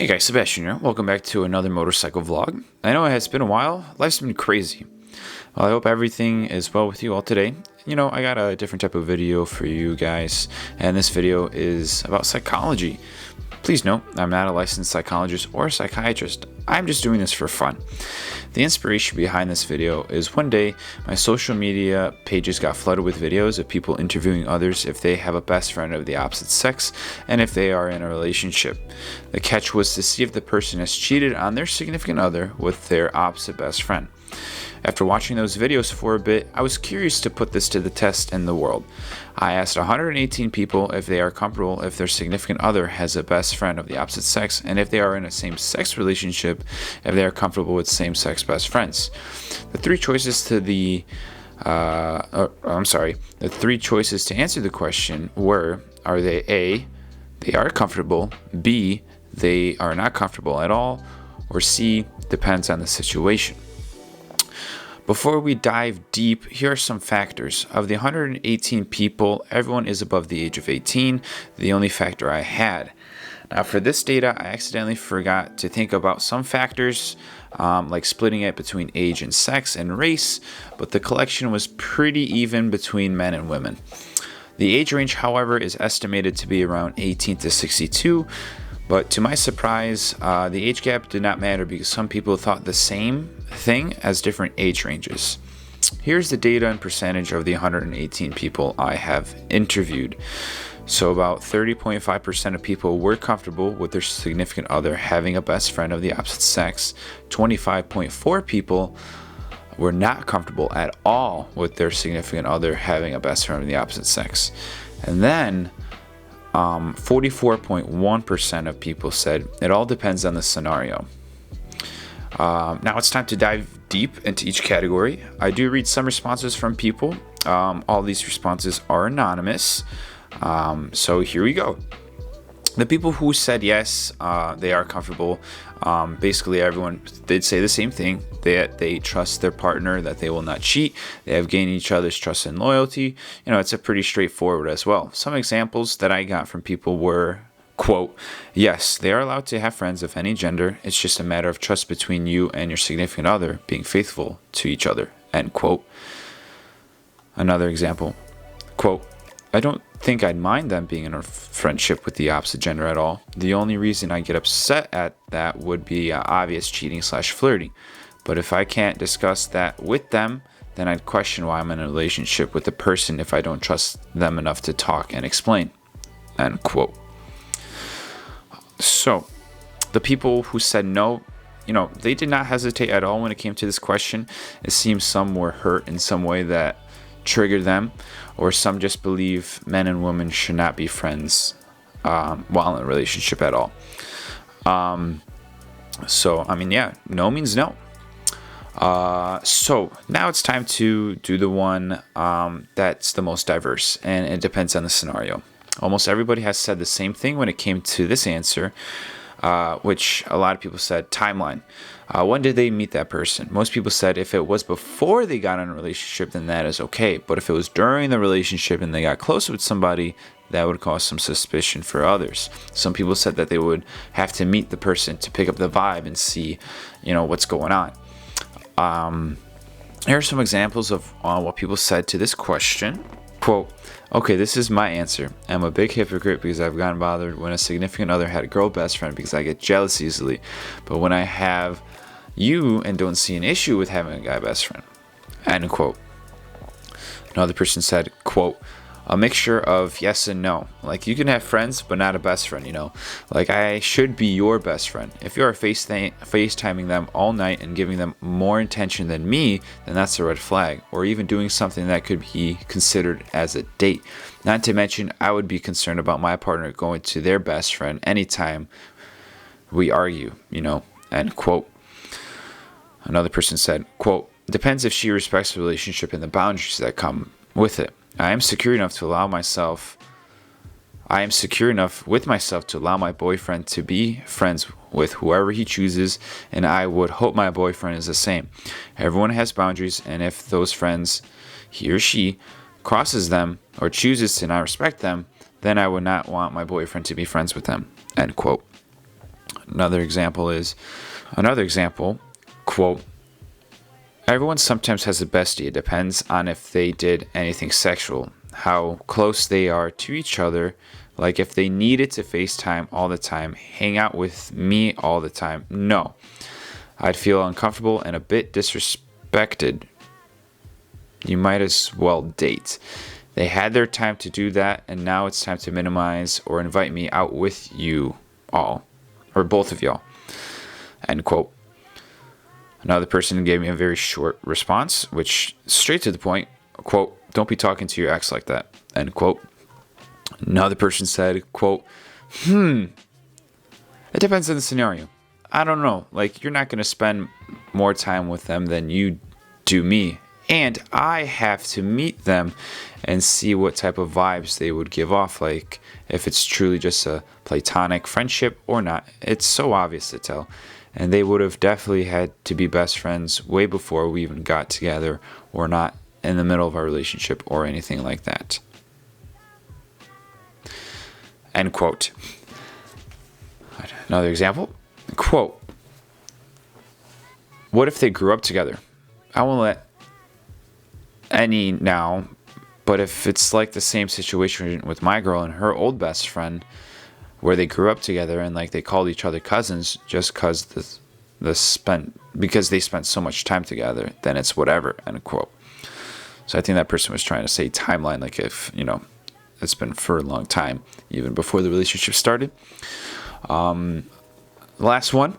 Hey guys, Sebastian here. Welcome back to another motorcycle vlog. I know it has been a while. Life's been crazy. Well, I hope everything is well with you all today. I got a different type of video for you guys, and this video is about psychology. Please note, I'm not a licensed psychologist or a psychiatrist. I'm just doing this for fun. The inspiration behind this video is one day my social media pages got flooded with videos of people interviewing others if they have a best friend of the opposite sex and if they are in a relationship. The catch was to see if the person has cheated on their significant other with their opposite best friend. After watching those videos for a bit, I was curious to put this to the test in the world. I asked 118 people if they are comfortable if their significant other has a best friend of the opposite sex, and if they are in a same-sex relationship, if they are comfortable with same-sex best friends. The three choices to answer the question were: are they A, they are comfortable, B, they are not comfortable at all, or C, depends on the situation. Before we dive deep, here are some factors. Of the 118 people, everyone is above the age of 18, the only factor I had. Now for this data, I accidentally forgot to think about some factors, like splitting it between age and sex and race, but the collection was pretty even between men and women. The age range, however, is estimated to be around 18 to 62, but to my surprise, the age gap did not matter because some people thought the same thing as different age ranges. Here's the data and percentage of the 118 people I have interviewed. So about 30.5% of people were comfortable with their significant other having a best friend of the opposite sex. 25.4% people were not comfortable at all with their significant other having a best friend of the opposite sex. And then 44.1% of people said it all depends on the scenario. Now it's time to dive deep into each category. I do read some responses from people. All these responses are anonymous. So here we go. The people who said yes, they are comfortable. Basically, everyone did say the same thing. They trust their partner, that they will not cheat. They have gained each other's trust and loyalty. It's a pretty straightforward as well. Some examples that I got from people were, quote, yes, they are allowed to have friends of any gender. It's just a matter of trust between you and your significant other being faithful to each other, end quote. Another example, quote, I don't think I'd mind them being in a friendship with the opposite gender at all. The only reason I get upset at that would be obvious cheating/flirting. But if I can't discuss that with them, then I'd question why I'm in a relationship with the person if I don't trust them enough to talk and explain, end quote. So the people who said no, they did not hesitate at all when it came to this question. It seems some were hurt in some way that triggered them, or some just believe men and women should not be friends while in a relationship at all. No means no. So now it's time to do the one that's the most diverse, and it depends on the scenario. Almost everybody has said the same thing when it came to this answer, which a lot of people said timeline. When did they meet that person? Most people said if it was before they got in a relationship, then that is okay. But if it was during the relationship and they got close with somebody, that would cause some suspicion for others. Some people said that they would have to meet the person to pick up the vibe and see, what's going on. Here are some examples of what people said to this question. Quote, okay, this is my answer. I'm a big hypocrite because I've gotten bothered when a significant other had a girl best friend because I get jealous easily. But when I have you and don't see an issue with having a guy best friend, end quote. Another person said, quote, a mixture of yes and no. Like, you can have friends, but not a best friend, Like, I should be your best friend. If you're FaceTiming them all night and giving them more attention than me, then that's a red flag. Or even doing something that could be considered as a date. Not to mention, I would be concerned about my partner going to their best friend anytime we argue, end quote. Another person said, quote, depends if she respects the relationship and the boundaries that come with it. I am secure enough with myself to allow my boyfriend to be friends with whoever he chooses, and I would hope my boyfriend is the same. Everyone has boundaries, and if those friends, he or she, crosses them or chooses to not respect them, then I would not want my boyfriend to be friends with them, end quote. Another example, quote, everyone sometimes has a bestie. It depends on if they did anything sexual, how close they are to each other, like if they needed to FaceTime all the time, hang out with me all the time. No, I'd feel uncomfortable and a bit disrespected. You might as well date. They had their time to do that, and now it's time to minimize or invite me out with you all, or both of y'all. End quote. Another person gave me a very short response, which straight to the point, quote, don't be talking to your ex like that, end quote. Another person said, quote, it depends on the scenario. I don't know. Like, you're not going to spend more time with them than you do me. And I have to meet them and see what type of vibes they would give off. Like, if it's truly just a platonic friendship or not. It's so obvious to tell. And they would have definitely had to be best friends way before we even got together, or not in the middle of our relationship or anything like that. End quote. Another example, quote, what if they grew up together? I won't let any now, but if it's like the same situation with my girl and her old best friend, where they grew up together and like they called each other cousins just because because they spent so much time together, then it's whatever, end quote. So I think that person was trying to say timeline, like if, it's been for a long time, even before the relationship started. Last one,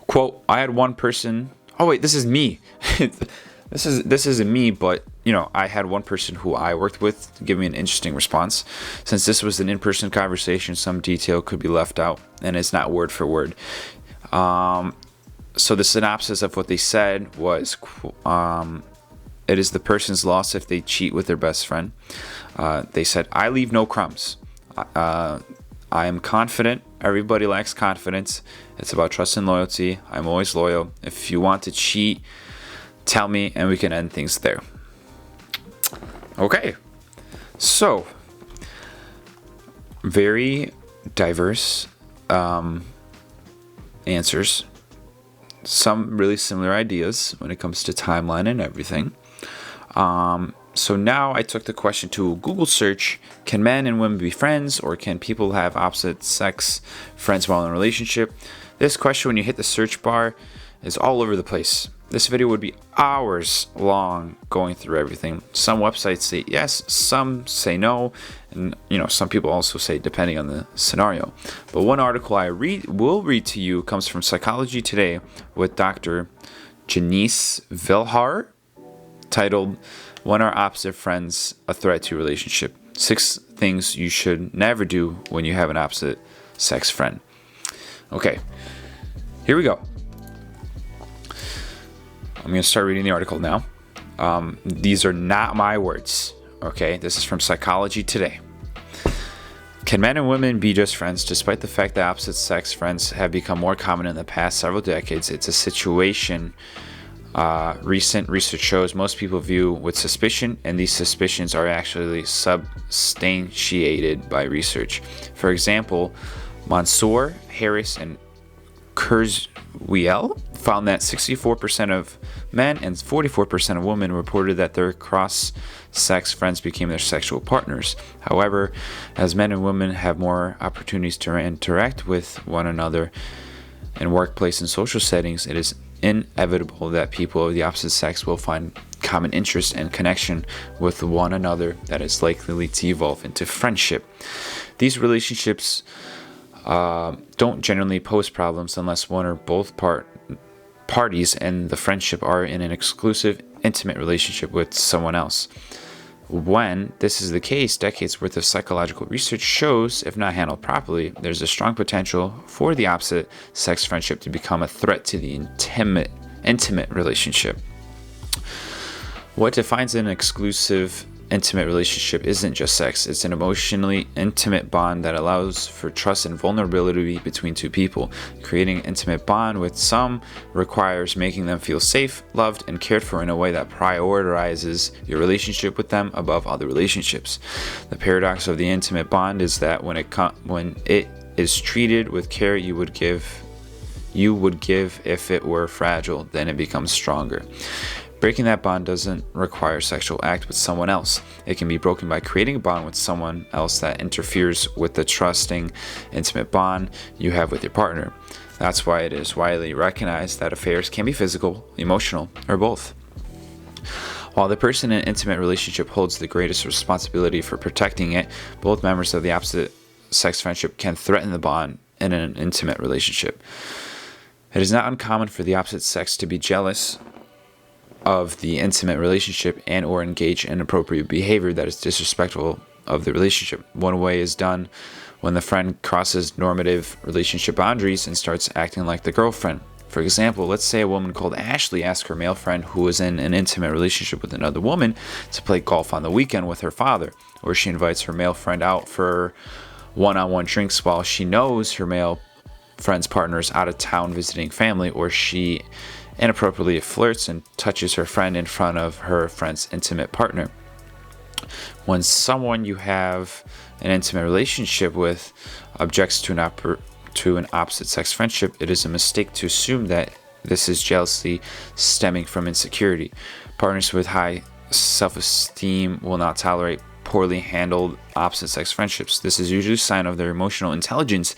quote, I had one person, oh wait, this is me. This isn't me, but I had one person who I worked with give me an interesting response. Since this was an in-person conversation, some detail could be left out, and it's not word for word. So the synopsis of what they said was, it is the person's loss if they cheat with their best friend. They said, I leave no crumbs. I am confident. Everybody lacks confidence. It's about trust and loyalty. I'm always loyal. If you want to cheat, tell me and we can end things there. Okay. So, very diverse answers. Some really similar ideas when it comes to timeline and everything. So now I took the question to a Google search. Can men and women be friends, or can people have opposite sex friends while in a relationship? This question, when you hit the search bar, is all over the place. This video would be hours long going through everything. Some websites say yes, some say no, and some people also say depending on the scenario. But one article I will read to you comes from Psychology Today with Dr. Janice Vilhar, titled, When Are Opposite Friends a Threat to a Relationship? 6 things you should never do when you have an opposite sex friend. Okay, here we go. I'm going to start reading the article now. These are not my words, okay? This is from Psychology Today. Can men and women be just friends? Despite the fact that opposite sex friends have become more common in the past several decades, it's a situation recent research shows most people view with suspicion, and these suspicions are actually substantiated by research. For example, Mansour, Harris, and Kurzweil found that 64% of men and 44% of women reported that their cross-sex friends became their sexual partners. However, as men and women have more opportunities to interact with one another in workplace and social settings, it is inevitable that people of the opposite sex will find common interest and connection with one another that is likely to evolve into friendship. These relationships don't generally pose problems unless one or both parties in the friendship are in an exclusive, intimate relationship with someone else. When this is the case, decades worth of psychological research shows, if not handled properly, there's a strong potential for the opposite sex friendship to become a threat to the intimate relationship. What defines an exclusive, intimate relationship isn't just sex. It's an emotionally intimate bond that allows for trust and vulnerability between two people. Creating an intimate bond with some requires making them feel safe, loved, and cared for in a way that prioritizes your relationship with them above other relationships. The paradox of the intimate bond is that when it is treated with care you would give if it were fragile, then it becomes stronger. Breaking that bond doesn't require sexual act with someone else. It can be broken by creating a bond with someone else that interferes with the trusting, intimate bond you have with your partner. That's why it is widely recognized that affairs can be physical, emotional, or both. While the person in an intimate relationship holds the greatest responsibility for protecting it, both members of the opposite sex friendship can threaten the bond in an intimate relationship. It is not uncommon for the opposite sex to be jealous of the intimate relationship and or engage in inappropriate behavior that is disrespectful of the relationship. One way is done when the friend crosses normative relationship boundaries and starts acting like the girlfriend. For example, let's say a woman called Ashley asks her male friend who is in an intimate relationship with another woman to play golf on the weekend with her father, or she invites her male friend out for one-on-one drinks while she knows her male friend's partner is out of town visiting family, or she inappropriately flirts and touches her friend in front of her friend's intimate partner. When someone you have an intimate relationship with objects to an opposite sex friendship, it is a mistake to assume that this is jealousy stemming from insecurity. Partners with high self-esteem will not tolerate poorly handled opposite sex friendships. This is usually a sign of their emotional intelligence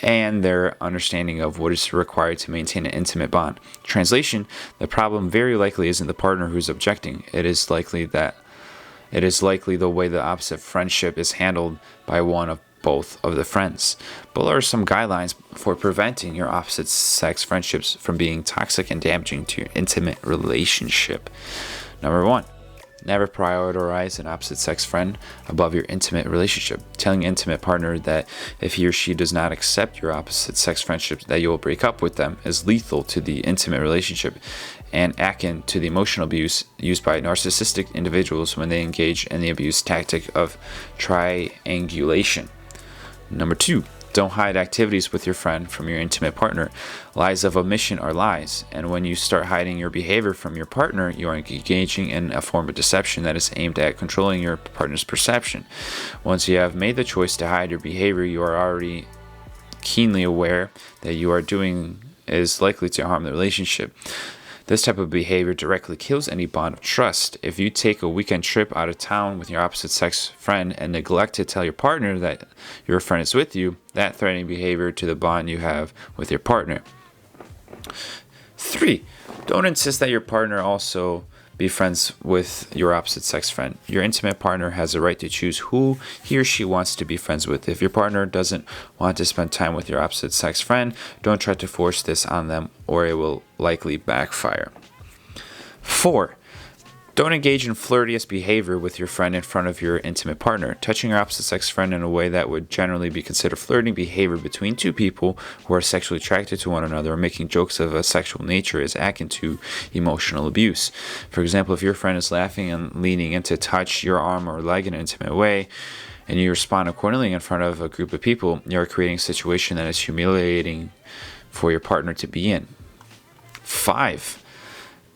and their understanding of what is required to maintain an intimate bond. Translation: the problem very likely isn't the partner who's objecting. It is likely the way the opposite friendship is handled by one of both of the friends. Below are some guidelines for preventing your opposite sex friendships from being toxic and damaging to your intimate relationship. Number 1. Never prioritize an opposite sex friend above your intimate relationship. Telling your intimate partner that if he or she does not accept your opposite sex friendship, that you will break up with them is lethal to the intimate relationship and akin to the emotional abuse used by narcissistic individuals when they engage in the abuse tactic of triangulation. Number 2. Don't hide activities with your friend from your intimate partner. Lies of omission are lies, and when you start hiding your behavior from your partner, you are engaging in a form of deception that is aimed at controlling your partner's perception. Once you have made the choice to hide your behavior, you are already keenly aware that you are doing is likely to harm the relationship. This type of behavior directly kills any bond of trust. If you take a weekend trip out of town with your opposite sex friend and neglect to tell your partner that your friend is with you, that threatening behavior to the bond you have with your partner. 3. Don't insist that your partner also be friends with your opposite sex friend. Your intimate partner has a right to choose who he or she wants to be friends with. If your partner doesn't want to spend time with your opposite sex friend, don't try to force this on them, or it will likely backfire. 4. Don't engage in flirtatious behavior with your friend in front of your intimate partner. Touching your opposite sex friend in a way that would generally be considered flirting behavior between two people who are sexually attracted to one another, or making jokes of a sexual nature, is akin to emotional abuse. For example, if your friend is laughing and leaning in to touch your arm or leg in an intimate way, and you respond accordingly in front of a group of people, you are creating a situation that is humiliating for your partner to be in. 5.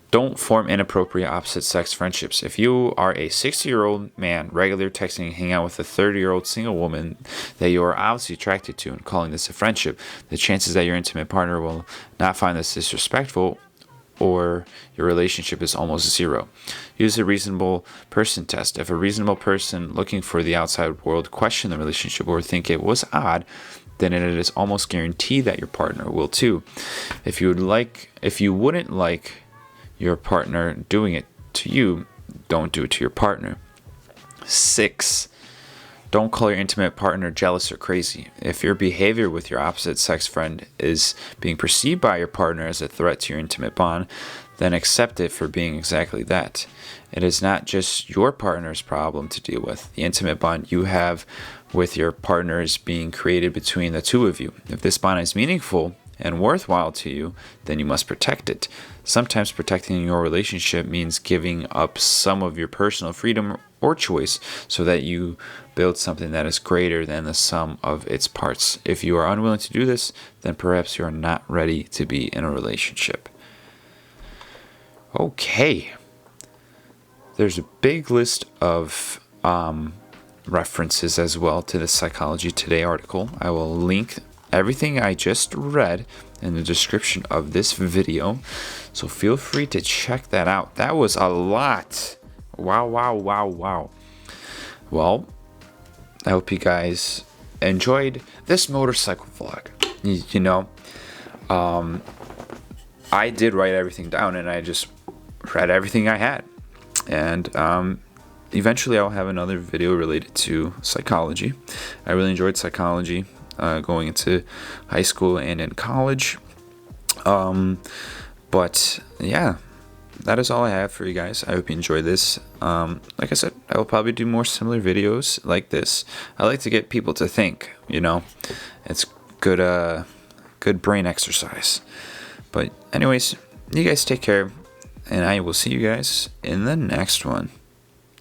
Don't form inappropriate opposite-sex friendships. If you are a 60-year-old man regularly texting and hanging out with a 30-year-old single woman that you are obviously attracted to and calling this a friendship, the chances that your intimate partner will not find this disrespectful or your relationship is almost zero. Use the reasonable person test. If a reasonable person looking for the outside world question the relationship or think it was odd, then it is almost guaranteed that your partner will too. If you wouldn't like your partner doing it to you, don't do it to your partner. 6. Don't call your intimate partner jealous or crazy. If your behavior with your opposite sex friend is being perceived by your partner as a threat to your intimate bond, then accept it for being exactly that. It is not just your partner's problem to deal with. The intimate bond you have with your partner is being created between the two of you. If this bond is meaningful and worthwhile to you, then you must protect it. Sometimes protecting your relationship means giving up some of your personal freedom or choice so that you build something that is greater than the sum of its parts. If you are unwilling to do this, then perhaps you are not ready to be in a relationship. Okay. There's a big list of references as well to the Psychology Today article. I will link everything I just read in the description of this video, so feel free to check that out. That was a lot. Wow. Well, I hope you guys enjoyed this motorcycle vlog. You know, I did write everything down, and I just read everything I had. And eventually I'll have another video related to psychology. I really enjoyed psychology going into high school and in college. But yeah, that is all I have for you guys. I hope you enjoyed this. Like I said, I will probably do more similar videos like this. I like to get people to think, you know. It's good brain exercise. But anyways, you guys take care, and I will see you guys in the next one.